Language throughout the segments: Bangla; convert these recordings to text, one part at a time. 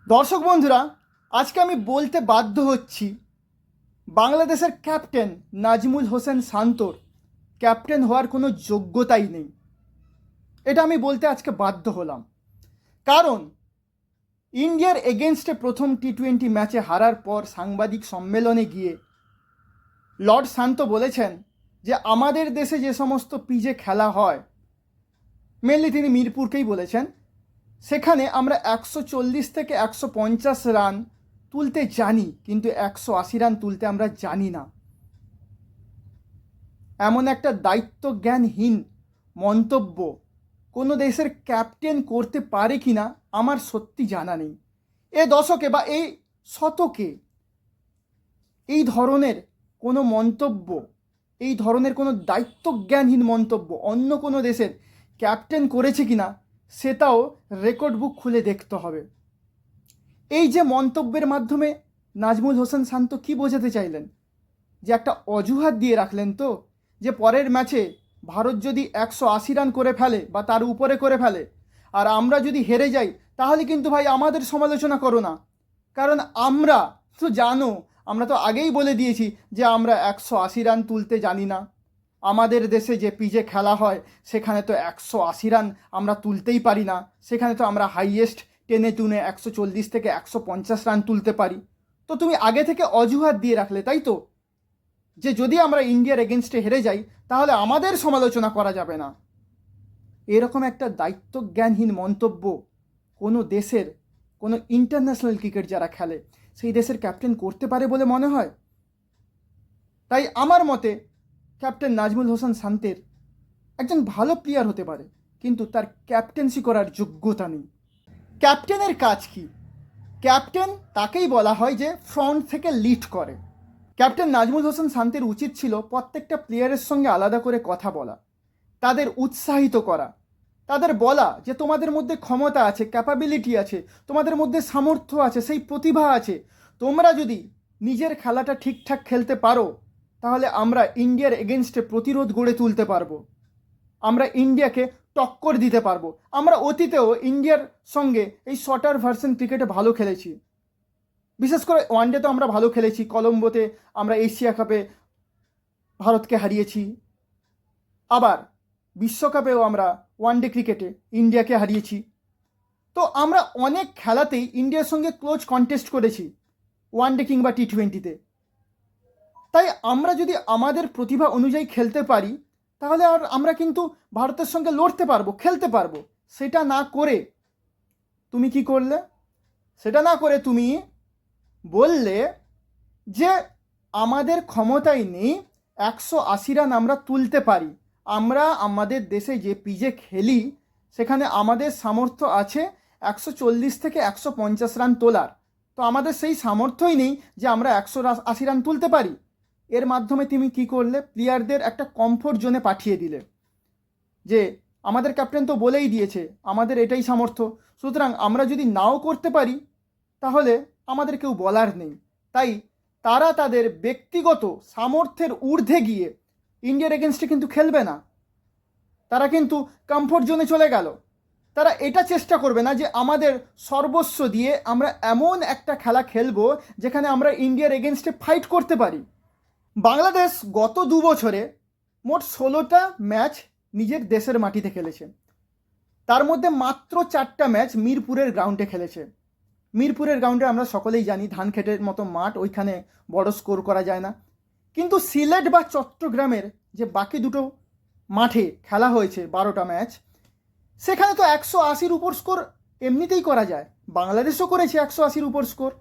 দর্শক বন্ধুরা, আজকে আমি বলতে বাধ্য হচ্ছি বাংলাদেশের ক্যাপ্টেন নাজমুল হোসেন শান্তর ক্যাপ্টেন হওয়ার কোনো যোগ্যতাই নেই। এটা আমি বলতে আজকে বাধ্য হলাম, কারণ ইন্ডিয়ার এগেনস্টে প্রথম টি-20 ম্যাচে হারার পর সাংবাদিক সম্মেলনে গিয়ে লর্ড শান্ত বলেছেন যে আমাদের দেশে যে সমস্ত পিচে খেলা হয়, মেনলি তিনি মিরপুরকেই বলেছেন, সেখানে আমরা 140 থেকে 150 রান তুলতে জানি, কিন্তু 180 রান তুলতে আমরা জানি না। এমন একটা দায়িত্বজ্ঞানহীন মন্তব্য কোনো দেশের ক্যাপ্টেন করতে পারে কি না আমার সত্যি জানা নেই। এ দশকে বা এই শতকে এই ধরনের কোনো মন্তব্য, এই ধরনের কোনো দায়িত্বজ্ঞানহীন মন্তব্য অন্য কোনো দেশের ক্যাপ্টেন করেছে কি না সেটাও রেকর্ড বুক খুলে দেখতে হবে। এই যে মন্তব্যের মাধ্যমে নাজমুল হোসেন শান্ত কি বোঝাতে চাইলেন? যে একটা অজুহাত দিয়ে রাখলেন তো, যে পরের ম্যাচে ভারত যদি 180 রান করে ফেলে বা তার উপরে করে ফেলে আর আমরা যদি হেরে যাই, তাহলে কিন্তু ভাই আমাদের সমালোচনা করো না, কারণ আমরা তো জানো, আমরা তো আগেই বলে দিয়েছি যে আমরা 180 রান তুলতে জানি না। আমাদের দেশে যে পিচে খেলা হয় সেখানে তো 180 রান আমরা তুলতেই পারি না, সেখানে তো আমরা হাইয়েস্ট টেনে টুনে 140 থেকে 150 রান তুলতে পারি। তো তুমি আগে থেকে অজুহাত দিয়ে রাখলে, তাই তো, যে যদি আমরা ইন্ডিয়ার এগেনস্টে হেরে যাই তাহলে আমাদের সমালোচনা করা যাবে না। এরকম একটা দায়িত্বজ্ঞানহীন মন্তব্য কোনো দেশের, কোনো ইন্টারন্যাশনাল ক্রিকেট যারা খেলে সেই দেশের ক্যাপ্টেন করতে পারে বলে মনে হয়? তাই আমার মতে ক্যাপ্টেন নাজমুল হোসেন শান্তের একজন ভালো প্লেয়ার হতে পারে, কিন্তু তার ক্যাপ্টেন্সি করার যোগ্যতা নেই। ক্যাপ্টেনের কাজ কি? ক্যাপ্টেন তাকেই বলা হয় যে ফ্রন্ট থেকে লিড করে। ক্যাপ্টেন নাজমুল হোসেন শান্তির উচিত ছিল প্রত্যেকটা প্লেয়ারের সঙ্গে আলাদা করে কথা বলা, তাদের উৎসাহিত করা, তাদের বলা যে তোমাদের মধ্যে ক্ষমতা আছে, ক্যাপাবিলিটি আছে, তোমাদের মধ্যে সামর্থ্য আছে, সেই প্রতিভা আছে, তোমরা যদি নিজের খেলাটা ঠিকঠাক খেলতে পারো তাহলে আমরা ইন্ডিয়ার এগেনস্টে প্রতিরোধ গড়ে তুলতে পারবো, আমরা ইন্ডিয়াকে টক্কর দিতে পারবো। আমরা অতীতেও ইন্ডিয়ার সঙ্গে এই শর্টার ভার্সন ক্রিকেটে ভালো খেলেছি, বিশেষ করে ওয়ানডে তো আমরা ভালো খেলেছি। কলম্বোতে আমরা এশিয়া কাপে ভারতকে হারিয়েছি, আবার বিশ্বকাপেও আমরা ওয়ানডে ক্রিকেটে ইন্ডিয়াকে হারিয়েছি। তো আমরা অনেক খেলাতেই ইন্ডিয়ার সঙ্গে ক্লোজ কন্টেস্ট করেছি, ওয়ানডে কিংবা টি-20তে। তাই আমরা যদি আমাদের প্রতিভা অনুযায়ী খেলতে পারি তাহলে আর আমরা কিন্তু ভারতের সঙ্গে লড়তে পারবো, খেলতে পারবো। সেটা না করে তুমি কি করলে? সেটা না করে তুমি বললে যে আমাদের ক্ষমতাই নেই, 180 রান আমরা তুলতে পারি, আমরা আমাদের দেশে যে পিচে খেলি সেখানে আমাদের সামর্থ্য আছে 140 থেকে 150 রান তোলার, তো আমাদের সেই সামর্থ্যই নেই যে আমরা 180 রান তুলতে পারি। এর মাধ্যমে তুমি কি করলে? প্লেয়ারদের একটা কমফোর্ট জোনে পাঠিয়ে দিলে, যে আমাদের ক্যাপ্টেন তো বলেই দিয়েছে আমাদের এটাই সামর্থ্য, সুতরাং আমরা যদি নাও করতে পারি তাহলে আমাদের কেউ বলার নেই। তাই তারা তাদের ব্যক্তিগত সামর্থ্যের ঊর্ধ্বে গিয়ে ইন্ডিয়ার এগেনস্টে কিন্তু খেলবে না, তারা কিন্তু কমফোর্ট জোনে চলে গেল। তারা এটা চেষ্টা করবে না যে আমাদের সর্বস্ব দিয়ে আমরা এমন একটা খেলা খেলবো যেখানে আমরা ইন্ডিয়ার এগেনস্টে ফাইট করতে পারি। বাংলাদেশ গত 2 বছরে মোট 16টা ম্যাচ নিজের দেশের মাটিতে খেলেছে, তার মধ্যে মাত্র 4টা ম্যাচ মিরপুরের গ্রাউন্ডে খেলেছে। মিরপুরের গ্রাউন্ডে আমরা সকলেই জানি ধানক্ষেতের মতো মাঠ, ওইখানে বড় স্কোর করা যায় না। কিন্তু সিলেট বা চট্টগ্রামের যে বাকি দুটো মাঠে খেলা হয়েছে 12টা ম্যাচ, সেখানে তো 180-র উপর স্কোর এমনিতেই করা যায়, বাংলাদেশও করেছে 180-র উপর স্কোর।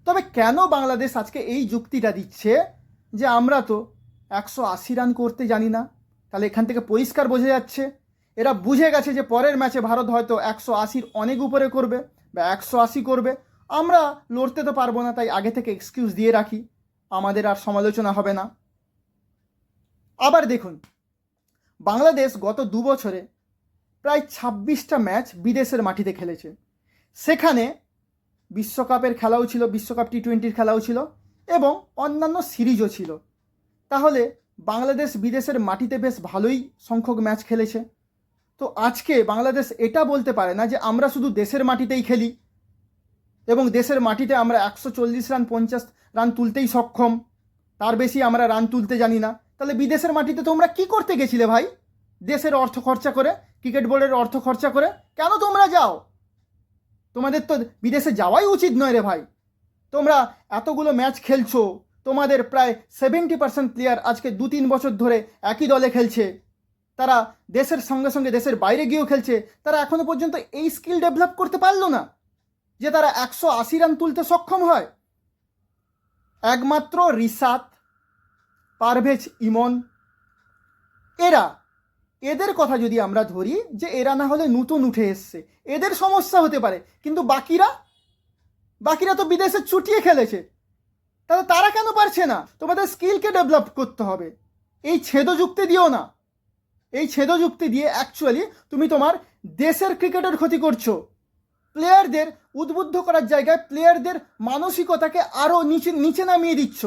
তবে কেন বাংলাদেশ আজকে এই যুক্তিটা দিচ্ছে যে আমরা তো 180 রান করতে জানি না? তাহলে এখান থেকে পরিষ্কার বোঝা যাচ্ছে এরা বুঝে গেছে যে পরের ম্যাচে ভারত হয়তো 180-র অনেক উপরে করবে বা 180 করবে, আমরা লড়তে তো পারবো না, তাই আগে থেকে এক্সকিউজ দিয়ে রাখি, আমাদের আর সমালোচনা হবে না। আবার দেখুন, বাংলাদেশ গত 2 বছরে প্রায় 26টা ম্যাচ বিদেশের মাটিতে খেলেছে, সেখানে বিশ্বকাপের খেলাও ছিল, বিশ্বকাপ টি-20-র খেলাও ছিল এবং অন্যান্য সিরিজও ছিল। তাহলে বাংলাদেশ বিদেশের মাটিতে বেশ ভালোই সংখ্যক ম্যাচ খেলেছে। তো আজকে বাংলাদেশ এটা বলতে পারে না যে আমরা শুধু দেশের মাটিতেই খেলি, এবং দেশের মাটিতে আমরা 140 রান 50 রান তুলতেই সক্ষম, তার বেশি আমরা রান তুলতে জানি না। তাহলে বিদেশের মাটিতে তোমরা কি করতে গেছিলে ভাই? দেশের অর্থ খরচা করে, ক্রিকেট বোর্ডের অর্থ খরচা করে কেন তোমরা যাও? তোমাদের তো বিদেশে যাওয়াই উচিত নয় রে ভাই। তোমরা এতগুলো ম্যাচ খেলছো, তোমাদের প্রায় 70% প্লেয়ার আজকে 2-3 বছর ধরে একই দলে খেলছে, তারা দেশের সঙ্গে সঙ্গে দেশের বাইরে গিয়েও খেলছে, তারা এখনো পর্যন্ত এই স্কিল ডেভেলপ করতে পারলো না যে তারা 180 রান তুলতে সক্ষম হয়। একমাত্র রিশাত, পারভেজ ইমন, এদের কথা যদি আমরা ধরি যে এরা না হলে নতুন উঠে এসছে, এদের সমস্যা হতে পারে, কিন্তু বাকিরা তো বিদেশে চুটিয়ে খেলেছে, তাহলে তারা কেন পারছে না? তোমাদের স্কিলকে ডেভেলপ করতে হবে। এই ছেদযুক্তি দিও না। এই ছেদযুক্তি দিয়ে অ্যাকচুয়ালি তুমি তোমার দেশের ক্রিকেটের ক্ষতি করছো। প্লেয়ারদের উদ্বুদ্ধ করার জায়গায় প্লেয়ারদের মানসিকতাকে আরও নিচে নামিয়ে দিচ্ছ।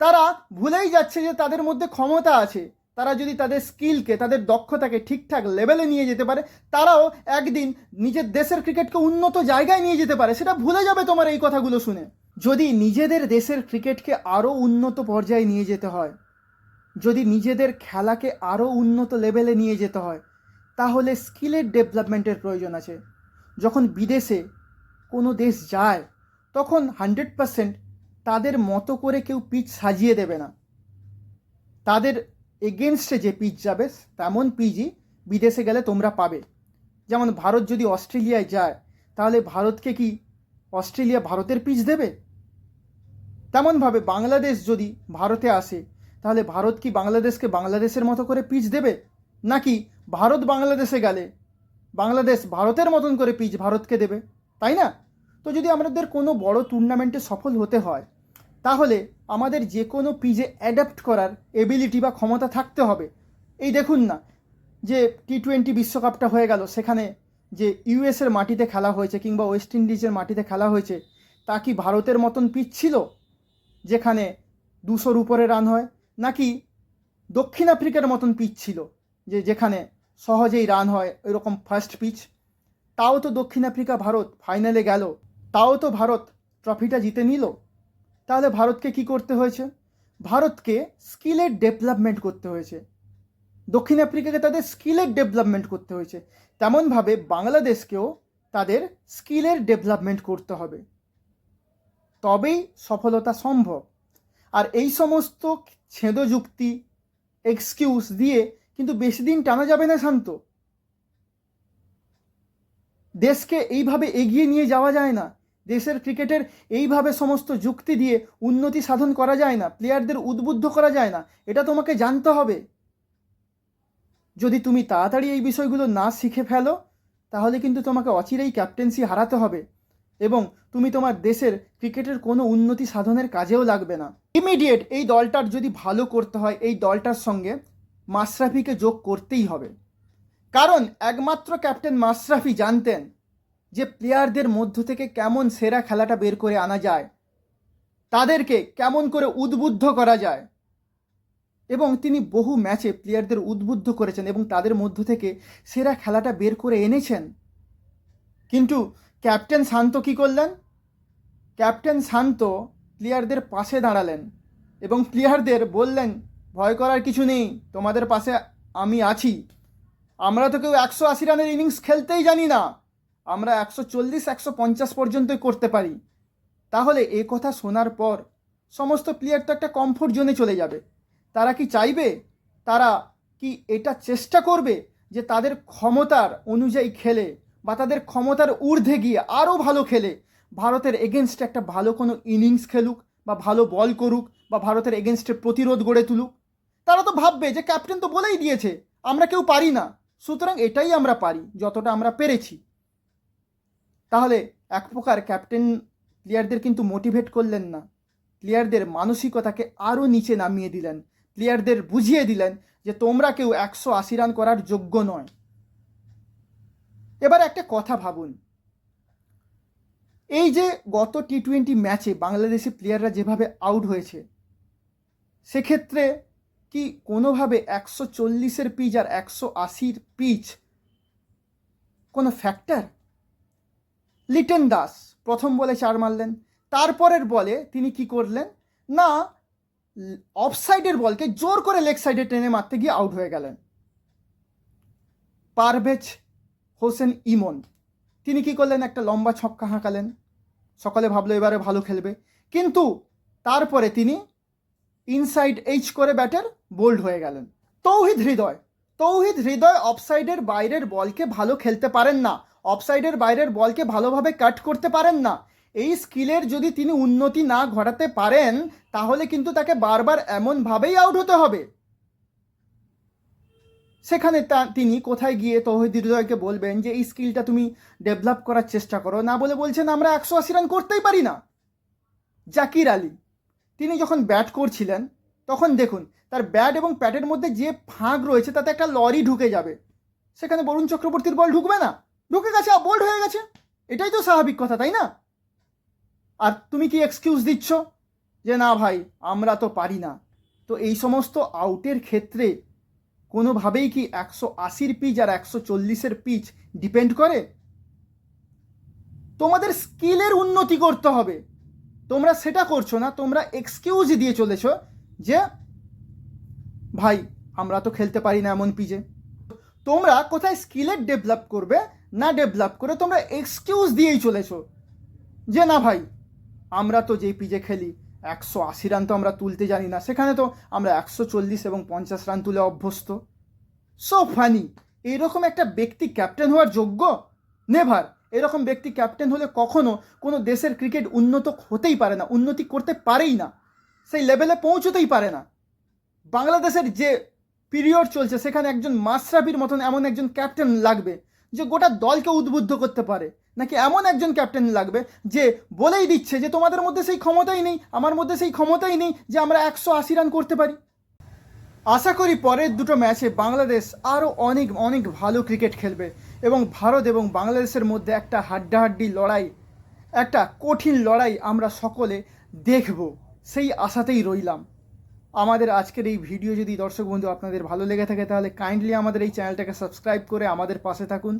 তারা ভুলেই যাচ্ছে যে তাদের মধ্যে ক্ষমতা আছে। তারা যদি তাদের স্কিলকে, তাদের দক্ষতাকে ঠিকঠাক লেভেলে নিয়ে যেতে পারে, তারাও একদিন নিজের দেশের ক্রিকেটকে উন্নত জায়গায় নিয়ে যেতে পারে। সেটা ভুলে যাবে তোমার এই কথাগুলো শুনে। যদি নিজেদের দেশের ক্রিকেটকে আরও উন্নত পর্যায়ে নিয়ে যেতে হয়, যদি নিজেদের খেলাকে আরও উন্নত লেভেলে নিয়ে যেতে হয়, তাহলে স্কিলের ডেভেলপমেন্টের প্রয়োজন আছে। যখন বিদেশে কোনো দেশ যায় তখন 100% তাদের মতো করে কেউ পিচ সাজিয়ে দেবে না। তাদের এগেনস্টে যে পিচ যাবে তেমন পিচই বিদেশে গেলে তোমরা পাবে। যেমন ভারত যদি অস্ট্রেলিয়ায় যায়, তাহলে ভারতকে কি অস্ট্রেলিয়া ভারতের পিচ দেবে? তেমনভাবে বাংলাদেশ যদি ভারতে আসে, তাহলে ভারত কি বাংলাদেশকে বাংলাদেশের মতো করে পিচ দেবে? নাকি ভারত বাংলাদেশে গেলে বাংলাদেশ ভারতের মতন করে পিচ ভারতকে দেবে? তাই না? তো যদি আমাদের কোনো বড় টুর্নামেন্টে সফল হতে হয়, তাহলে আমাদের যে কোনো পিচে অ্যাডাপ্ট করার এবিলিটি বা ক্ষমতা থাকতে হবে। এই দেখুন না, যে টি-20 বিশ্বকাপটা হয়ে গেল, সেখানে যে ইউএসের মাটিতে খেলা হয়েছে কিংবা ওয়েস্ট ইন্ডিজের মাটিতে খেলা হয়েছে, তা কি ভারতের মতন পিচ ছিল যেখানে 200-র উপরে রান হয়? নাকি দক্ষিণ আফ্রিকার মতন পিচ ছিল যেখানে সহজেই রান হয়, এরকম ফার্স্ট পিচ? তাও তো দক্ষিণ আফ্রিকা ভারত ফাইনালে গেল, তাও তো ভারত ট্রফিটা জিতে নিল। তাহলে ভারতকে কি করতে হয়েছে? ভারতকে স্কিলের ডেভেলপমেন্ট করতে হয়েছে। দক্ষিণ আফ্রিকাকে তাদের স্কিলের ডেভেলপমেন্ট করতে হয়েছে। তেমনভাবে বাংলাদেশকেও তাদের স্কিলের ডেভেলপমেন্ট করতে হবে, তবেই সফলতা সম্ভব। আর এই সমস্ত ছেদযুক্তি, এক্সকিউজ দিয়ে কিন্তু বেশি দিন টানা যাবে না শান্ত। দেশকে এইভাবে এগিয়ে নিয়ে যাওয়া যায় না। দেশের ক্রিকেটের এইভাবে সমস্ত যুক্তি দিয়ে উন্নতি সাধন করা যায় না, প্লেয়ারদের উদ্বুদ্ধ করা যায় না। এটা তোমাকে জানতে হবে। যদি তুমি তাড়াতাড়ি এই বিষয়গুলো না শিখে ফেলো, তাহলে কিন্তু তোমাকে অচিরেই ক্যাপ্টেন্সি হারাতে হবে এবং তুমি তোমার দেশের ক্রিকেটের কোনো উন্নতি সাধনের কাজেও লাগবে না। ইমিডিয়েট এই দলটার যদি ভালো করতে হয়, এই দলটার সঙ্গে মাশরাফিকে যোগ করতেই হবে। কারণ একমাত্র ক্যাপ্টেন মাশরাফি জানতেন যে প্লেয়ারদের মধ্য থেকে কেমন সেরা খেলাটা বের করে আনা যায়, তাদেরকে কেমন করে উদ্বুদ্ধ করা যায়। এবং তিনি বহু ম্যাচে প্লেয়ারদের উদ্বুদ্ধ করেছেন এবং তাদের মধ্য থেকে সেরা খেলাটা বের করে এনেছেন। কিন্তু ক্যাপ্টেন শান্ত কী করলেন? ক্যাপ্টেন শান্ত প্লেয়ারদের পাশে দাঁড়ালেন এবং প্লেয়ারদের বললেন, ভয় করার কিছু নেই, তোমাদের পাশে আমি আছি। আমরা তো কেউ 180 রানের ইনিংস খেলতেই জানি না, আমরা 140-150 পর্যন্তই করতে পারি। তাহলে এ কথা শোনার পর সমস্ত প্লেয়ার তো একটা কমফোর্ট জোনে চলে যাবে। তারা কি চাইবে, তারা কি এটা চেষ্টা করবে যে তাদের ক্ষমতার অনুযায়ী খেলে বা তাদের ক্ষমতার ঊর্ধ্বে গিয়ে আরও ভালো খেলে ভারতের এগেনস্টে একটা ভালো কোনো ইনিংস খেলুক বা ভালো বল করুক বা ভারতের এগেনস্টে প্রতিরোধ গড়ে তুলুক? তারা তো ভাববে যে ক্যাপ্টেন তো বলেই দিয়েছে আমরা কেউ পারি না, সুতরাং এটাই আমরা পারি যতটা আমরা পেরেছি। তাহলে এক প্রকার ক্যাপ্টেন প্লেয়ারদের কিন্তু মোটিভেট করলেন না, প্লেয়ারদের মানসিকতাকে আরও নিচে নামিয়ে দিলেন, প্লেয়ারদের বুঝিয়ে দিলেন যে তোমরা কেউ 180 রান করার যোগ্য নয়। এবার একটা কথা ভাবুন, এই যে গত টি-20 ম্যাচে বাংলাদেশি প্লেয়াররা যেভাবে আউট হয়েছে, সেক্ষেত্রে কি কোনোভাবে 140-এর পিচ আর 180-র পিচ কোনো ফ্যাক্টর? লিটন দাস প্রথম বলে 4 মারলেন। তারপরের বলে তিনি কি করলেন না, অফ সাইডের বলকে জোর করে লেগ সাইডে টেনে মারতে গিয়ে আউট হয়ে গেলেন। পারভেজ হোসেন ইমন তিনি কি করলেন, একটা লম্বা ছক্কা হাঁকালেন। সকলে ভাবলো এবারে ভালো খেলবে, কিন্তু তারপরে তিনি ইনসাইড এইচ করে ব্যাটার বোল্ড হয়ে গেলেন। তৌহিদ হৃদয় অফসাইডের বাইরের বলকে ভালো খেলতে পারেন না, অফসাইডের বাইরের বলকে ভালোভাবে কাট করতে পারেন না। এই স্কিলের যদি তিনি উন্নতি না ঘটাতে পারেন তাহলে কিন্তু তাকে বারবার এমনভাবেই আউট হতে হবে। সেখানে তিনি কোথায় গিয়ে তৌহিদ হৃদয়কে বলবেন যে এই স্কিলটা তুমি ডেভেলপ করার চেষ্টা করো, না বলে বলছেন আমরা 180 রান করতেই পারি না। জাকির আলী তিনি যখন ব্যাট করছিলেন তখন দেখুন তার ব্যাট এবং প্যাটের মধ্যে যে ফাঁক রয়েছে তাতে একটা লরি ঢুকে যাবে, সেখানে বরুণ চক্রবর্তীর বল ঢুকবে না, ঢুকে গেছে, বোল্ড হয়ে গেছে। এটাই তো স্বাভাবিক কথা, তাই না? আর তুমি কি এক্সকিউজ দিচ্ছ যে না ভাই আমরা তো পারি না? তো এই সমস্ত আউটের ক্ষেত্রে কোনোভাবেই কি 180 পিচ আর 140 পিচ ডিপেন্ড করে? তোমাদের স্কিলের উন্নতি করতে হবে, তোমরা সেটা করছো না, তোমরা এক্সকিউজ দিয়ে চলেছ যে ভাই আমরা তো খেলতে পারি না এমন পিচে। তোমরা কোথায় স্কিলের ডেভেলপ করবে না ডেভেলপ করে তোমরা এক্সকিউজ দিয়েই চলেছো যে না ভাই আমরা তো যেই পিচে খেলি 180 রান তো আমরা তুলতে জানি না, সেখানে তো আমরা 140 এবং 50 রান তুলে অভ্যস্ত। So funny. এইরকম একটা ব্যক্তি ক্যাপ্টেন হওয়ার যোগ্য? নেভার। এরকম ব্যক্তি ক্যাপ্টেন হলে কখনো কোনো দেশের ক্রিকেট উন্নত হতেই পারে না, উন্নতি করতে পারেই না, সেই লেভেলে পৌঁছতেই পারে না। বাংলাদেশের যে পিরিয়ড চলছে সেখানে একজন মাশরাফির মতন এমন একজন ক্যাপ্টেন লাগবে যে গোটা দলকে উদ্বুদ্ধ করতে পারে, নাকি এমন একজন ক্যাপ্টেন লাগবে যে বলেই দিচ্ছে যে তোমাদের মধ্যে সেই ক্ষমতাই নেই, আমার মধ্যে সেই ক্ষমতাই নেই যে আমরা 180 রান করতে পারি। আশা করি পরের দুটো ম্যাচে বাংলাদেশ আরও অনেক অনেক ভালো ক্রিকেট খেলবে এবং ভারত এবং বাংলাদেশের মধ্যে একটা হাড্ডাহাড্ডি লড়াই, একটা কঠিন লড়াই আমরা সকলে দেখব, সেই আশাতেই রইলাম। আমাদের আজকের এই ভিডিও যদি দর্শক বন্ধু আপনাদের ভালো লেগে থাকে তাহলে কাইন্ডলি আমাদের এই চ্যানেলটাকে সাবস্ক্রাইব করে আমাদের পাশে থাকুন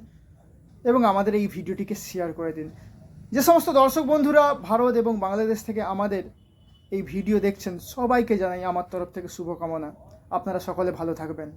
এবং আমাদের এই ভিডিওটিকে শেয়ার করে দিন। যে সমস্ত দর্শক বন্ধুরা ভারত এবং বাংলাদেশ থেকে আমাদের এই ভিডিও দেখছেন সবাইকে জানাই আমার তরফ থেকে শুভকামনা। আপনারা সকলে ভালো থাকবেন।